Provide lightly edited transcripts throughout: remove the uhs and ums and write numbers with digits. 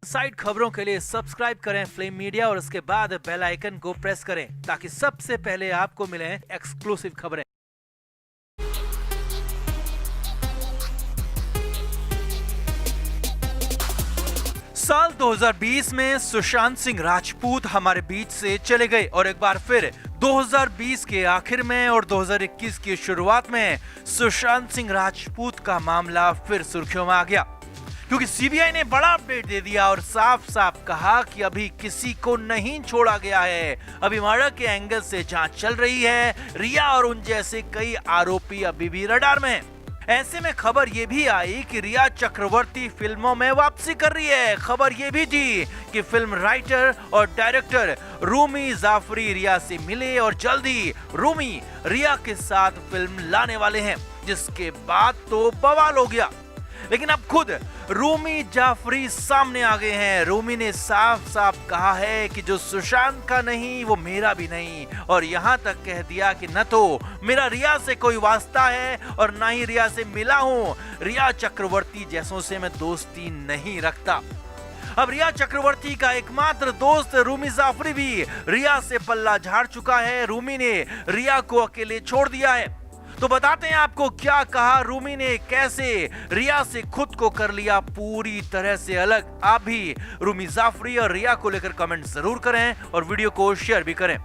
Side खबरों के लिए सब्सक्राइब करें फ्लेम मीडिया और उसके बाद बेल आइकन को प्रेस करें ताकि सबसे पहले आपको मिले एक्सक्लूसिव खबरें। साल 2020 में सुशांत सिंह राजपूत हमारे बीच से चले गए और एक बार फिर 2020 के आखिर में और 2021 की शुरुआत में सुशांत सिंह राजपूत का मामला फिर सुर्खियों में आ गया, क्योंकि सीबीआई ने बड़ा अपडेट दे दिया और साफ साफ कहा कि अभी किसी को नहीं छोड़ा गया है। अभी मर्डर के एंगल से जांच चल रही है। रिया और उन जैसे कई आरोपी अभी भी रडार में हैं। ऐसे में खबर ये भी आई कि रिया चक्रवर्ती फिल्मों में वापसी कर रही है। खबर ये भी थी कि फिल्म राइटर और डायरेक्टर रूमी जाफरी रिया से मिले और जल्दी रूमी रिया के साथ फिल्म लाने वाले हैं, जिसके बाद तो बवाल हो गया। लेकिन अब खुद रूमी जाफरी सामने आ गए हैं। रूमी ने साफ साफ कहा है कि जो सुशांत का नहीं वो मेरा भी नहीं, और यहाँ तक कह दिया कि न तो मेरा रिया से कोई वास्ता है और न ही रिया से मिला हूँ। रिया चक्रवर्ती जैसों से मैं दोस्ती नहीं रखता। अब रिया चक्रवर्ती का एकमात्र दोस्त रूमी जाफरी भी रिया से पल्ला झाड़ चुका है। रूमी ने रिया को अकेले छोड़ दिया है। तो बताते हैं आपको क्या कहा रूमी ने, कैसे रिया से खुद को कर लिया पूरी तरह से अलग। आप भी रूमी जाफरी और रिया को लेकर कमेंट जरूर करें और वीडियो को शेयर भी करें।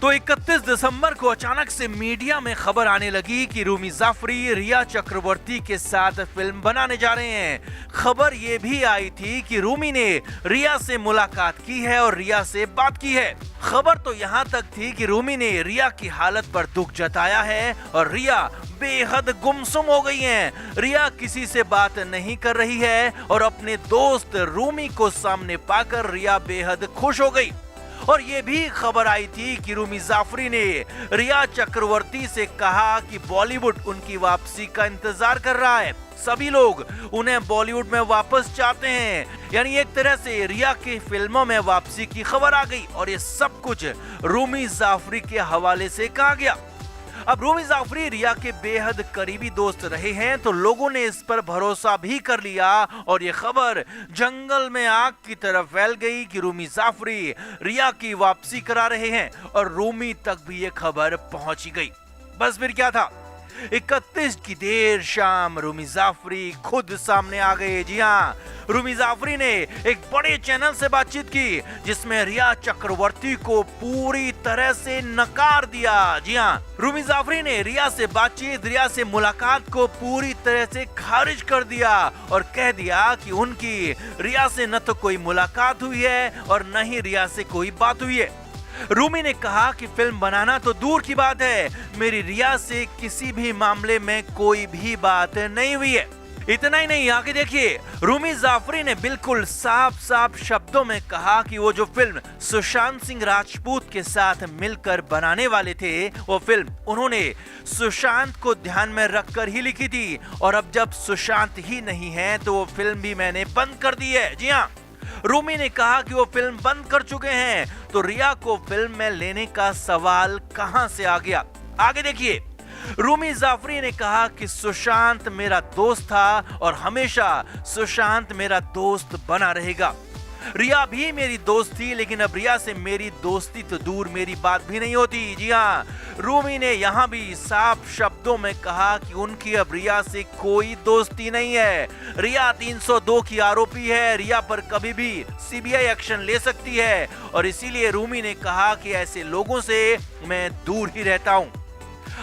तो 31 दिसंबर को अचानक से मीडिया में खबर आने लगी कि रूमी जाफरी रिया चक्रवर्ती के साथ फिल्म बनाने जा रहे हैं। खबर ये भी आई थी कि रूमी ने रिया से मुलाकात की है और रिया से बात की है। खबर तो यहाँ तक थी कि रूमी ने रिया की हालत पर दुख जताया है और रिया बेहद गुमसुम हो गई हैं। रिया किसी से बात नहीं कर रही है और अपने दोस्त रूमी को सामने पाकर रिया बेहद खुश हो गई। और ये भी खबर आई थी कि रूमी जाफरी ने रिया चक्रवर्ती से कहा कि बॉलीवुड उनकी वापसी का इंतजार कर रहा है। सभी लोग उन्हें बॉलीवुड में वापस चाहते हैं। यानी एक तरह से रिया की फिल्मों में वापसी की खबर आ गई और ये सब कुछ रूमी जाफरी के हवाले से कहा गया। अब रूमी जाफरी रिया के बेहद करीबी दोस्त रहे हैं, तो लोगों ने इस पर भरोसा भी कर लिया और ये खबर जंगल में आग की तरह फैल गई कि रूमी जाफरी रिया की वापसी करा रहे हैं और रूमी तक भी ये खबर पहुंची गई। बस फिर क्या था, 31 की देर शाम रूमी जाफरी खुद सामने आ गए। जी हाँ, रूमी जाफरी ने एक बड़े चैनल से बातचीत की जिसमें रिया चक्रवर्ती को पूरी तरह से नकार दिया। जी हाँ, रूमी जाफरी ने रिया से बातचीत, रिया से मुलाकात को पूरी तरह से खारिज कर दिया और कह दिया कि उनकी रिया से न तो कोई मुलाकात हुई है और न ही रिया से कोई बात हुई है। रूमी ने कहा कि फिल्म बनाना तो दूर की बात है, मेरी रिया से किसी भी मामले में कोई भी बात नहीं हुई है। इतना ही नहीं, आगे देखिए, रूमी जाफरी ने बिल्कुल साफ साफ शब्दों में कहा कि वो जो फिल्म सुशांत सिंह राजपूत के साथ मिलकर बनाने वाले थे, वो फिल्म उन्होंने सुशांत को ध्यान में रखकर ही लिखी थी और अब जब सुशांत ही नहीं है तो वो फिल्म भी मैंने बंद कर दी है। जी हाँ, रूमी ने कहा कि वो फिल्म बंद कर चुके हैं, तो रिया को फिल्म में लेने का सवाल कहां से आ गया। आगे देखिए, रूमी जाफरी ने कहा कि सुशांत मेरा दोस्त था और हमेशा सुशांत मेरा दोस्त बना रहेगा। रिया भी मेरी दोस्त थी, लेकिन अब रिया से मेरी दोस्ती तो दूर, मेरी बात भी नहीं होती। जी हाँ, रूमी ने यहाँ भी साफ शब्दों में कहा कि उनकी अब रिया से कोई दोस्ती नहीं है। रिया 302 की आरोपी है, रिया पर कभी भी सीबीआई एक्शन ले सकती है और इसीलिए रूमी ने कहा कि ऐसे लोगों से मैं दूर ही रहता हूँ।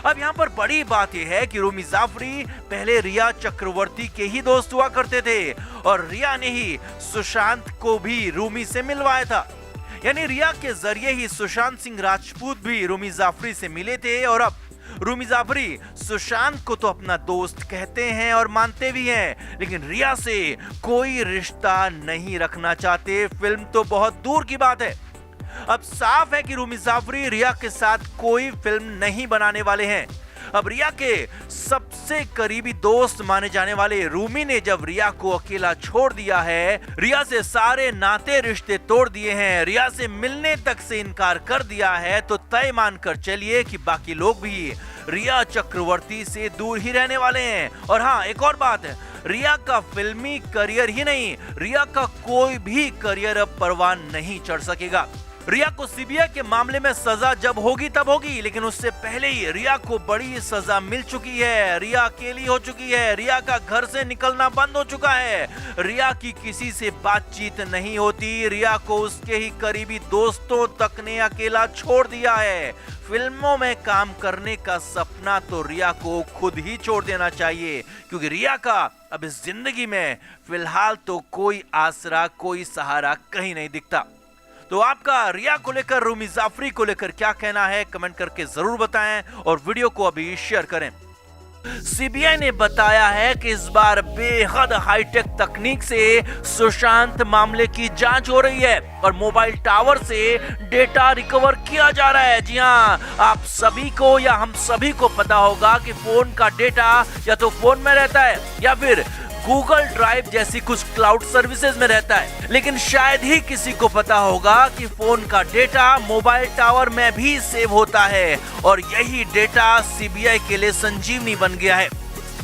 अब यहाँ पर बड़ी बात यह है कि रूमी जाफरी पहले रिया चक्रवर्ती के ही दोस्त हुआ करते थे और रिया ने ही सुशांत को भी रूमी से मिलवाया था। यानी रिया के जरिए ही सुशांत सिंह राजपूत भी रूमी जाफरी से मिले थे और अब रूमी जाफरी सुशांत को तो अपना दोस्त कहते हैं और मानते भी हैं, लेकिन रिया से कोई रिश्ता नहीं रखना चाहते। फिल्म तो बहुत दूर की बात है। अब साफ है कि रूमी जाफरी रिया के साथ कोई फिल्म नहीं बनाने वाले हैं। अब रिया के सबसे करीबी दोस्त माने जाने वाले रूमी ने जब रिया को अकेला छोड़ दिया है, रिया से सारे नाते रिश्ते तोड़ दिए हैं, रिया से मिलने तक से इनकार कर दिया है, तो तय मानकर चलिए कि बाकी लोग भी रिया चक्रवर्ती से दूर ही रहने वाले हैं। और हाँ, एक और बात है, रिया का फिल्मी करियर ही नहीं, रिया का कोई भी करियर अब परवान नहीं चढ़ सकेगा। रिया को सीबीआई के मामले में सजा जब होगी तब होगी, लेकिन उससे पहले ही रिया को बड़ी सजा मिल चुकी है। रिया अकेली हो चुकी है, रिया का घर से निकलना बंद हो चुका है, रिया की किसी से बातचीत नहीं होती, रिया को उसके ही करीबी दोस्तों तक ने अकेला छोड़ दिया है। फिल्मों में काम करने का सपना तो रिया को खुद ही छोड़ देना चाहिए, क्योंकि रिया का अब इस जिंदगी में फिलहाल तो कोई आसरा, कोई सहारा कहीं नहीं दिखता। तो आपका रिया को लेकर, रूमी जाफरी को लेकर क्या कहना है, कमेंट करके जरूर बताएं और वीडियो को अभी शेयर करें। सीबीआई ने बताया है कि इस बार बेहद हाईटेक तकनीक से सुशांत मामले की जांच हो रही है और मोबाइल टावर से डेटा रिकवर किया जा रहा है। जी हां, आप सभी को या हम सभी को पता होगा कि फोन का डेटा या तो फोन में रहता है या फिर गूगल ड्राइव जैसी कुछ क्लाउड सर्विसेज में रहता है, लेकिन शायद ही किसी को पता होगा कि फोन का डेटा मोबाइल टावर में भी सेव होता है और यही डेटा सीबीआई के लिए संजीवनी बन गया है।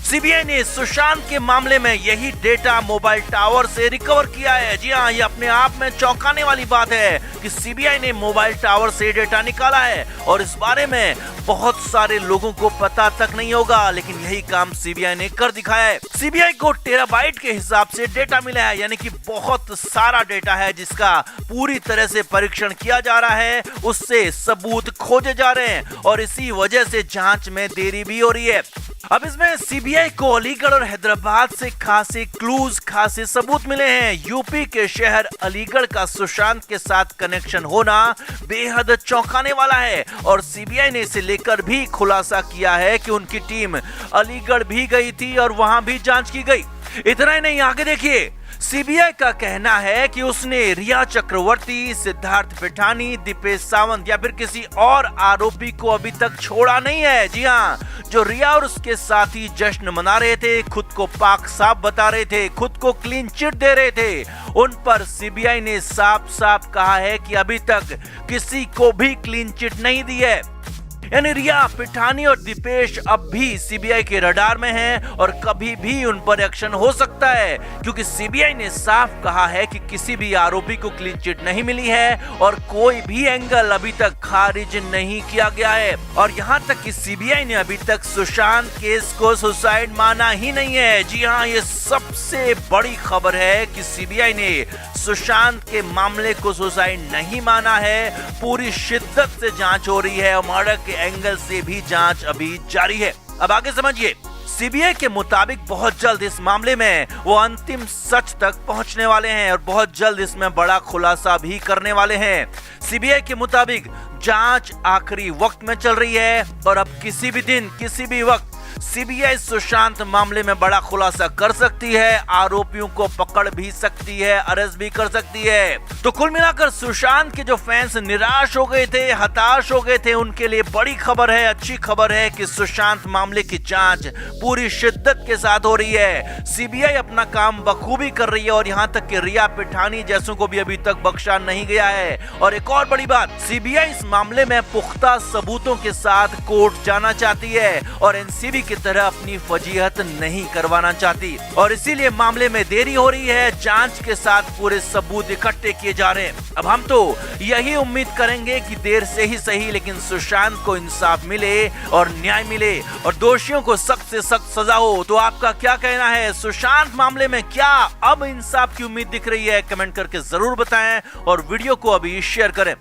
सीबीआई ने सुशांत के मामले में यही डेटा मोबाइल टावर से रिकवर किया है। जी हाँ, ये अपने आप में चौंकाने वाली बात है कि सीबीआई ने मोबाइल टावर से डेटा निकाला है और इस बारे में बहुत सारे लोगों को पता तक नहीं होगा, लेकिन यही काम सीबीआई ने कर दिखाया है। सीबीआई को टेराबाइट के हिसाब से डेटा मिला है, यानी कि बहुत सारा डेटा है जिसका पूरी तरह से परीक्षण किया जा रहा है, उससे सबूत खोजे जा रहे हैं और इसी वजह से जांच में देरी भी हो रही है। अब इसमें सीबीआई को अलीगढ़ और हैदराबाद से खासे क्लूज, खासे सबूत मिले हैं। यूपी के शहर अलीगढ़ का सुशांत के साथ कनेक्शन होना बेहद चौंकाने वाला है और सीबीआई ने इसे लेकर भी खुलासा किया है कि उनकी टीम अलीगढ़ भी गई थी और वहां भी जांच की गई। इतना ही नहीं, आगे देखिए, सीबीआई का कहना है कि उसने रिया चक्रवर्ती, सिद्धार्थ पिठानी, दीपेश सावंत या फिर किसी और आरोपी को अभी तक छोड़ा नहीं है। जी हाँ, जो रिया और उसके साथी जश्न मना रहे थे, खुद को पाक साफ बता रहे थे, खुद को क्लीन चिट दे रहे थे, उन पर सीबीआई ने साफ साफ कहा है कि अभी तक किसी को भी क्लीन चिट नहीं दी है। यानी रिया, पिठानी और दीपेश अब भी सीबीआई के रडार में हैं और कभी भी उन पर एक्शन हो सकता है, क्योंकि सीबीआई ने साफ कहा है कि किसी भी आरोपी को क्लीन चिट नहीं मिली है और कोई भी एंगल अभी तक खारिज नहीं किया गया है। और यहाँ तक कि सीबीआई ने अभी तक सुशांत केस को सुसाइड माना ही नहीं है। जी हाँ, ये सबसे बड़ी खबर है कि सीबीआई ने सुशांत के मामले को सुसाइड नहीं माना है। पूरी शिद्दत से जांच हो रही है और मर्डर के एंगल से भी जांच अभी जारी है। अब आगे समझिए, सीबीआई के मुताबिक बहुत जल्द इस मामले में वो अंतिम सच तक पहुंचने वाले हैं और बहुत जल्द इसमें बड़ा खुलासा भी करने वाले हैं। सीबीआई के मुताबिक जांच आखिरी वक्त में चल रही है और अब किसी भी दिन, किसी भी वक्त सीबीआई सुशांत मामले में बड़ा खुलासा कर सकती है, आरोपियों को पकड़ भी सकती है, अरेस्ट भी कर सकती है। तो कुल मिलाकर सुशांत के जो फैंस निराश हो गए थे, हताश हो गए थे, उनके लिए बड़ी खबर है, अच्छी खबर है कि सुशांत मामले की जांच पूरी शिद्दत के साथ हो रही है। सीबीआई अपना काम बखूबी कर रही है और यहाँ तक कि रिया, पिठानी जैसों को भी अभी तक बख्शा नहीं गया है। और एक और बड़ी बात, सीबीआई इस मामले में पुख्ता सबूतों के साथ कोर्ट जाना चाहती है और एनसीबी की तरह अपनी फजीहत नहीं करवाना चाहती और इसीलिए मामले में देरी हो रही है। जांच के साथ पूरे सबूत इकट्ठे किए जा रहे हैं। अब हम तो यही उम्मीद करेंगे कि देर से ही सही, लेकिन सुशांत को इंसाफ मिले और न्याय मिले और दोषियों को सख्त से सख्त सजा हो। तो आपका क्या कहना है? सुशांत मामले में क्या अब इंसाफ की उम्मीद दिख रही है? कमेंट करके जरूर बताएं और वीडियो को अभी शेयर करें।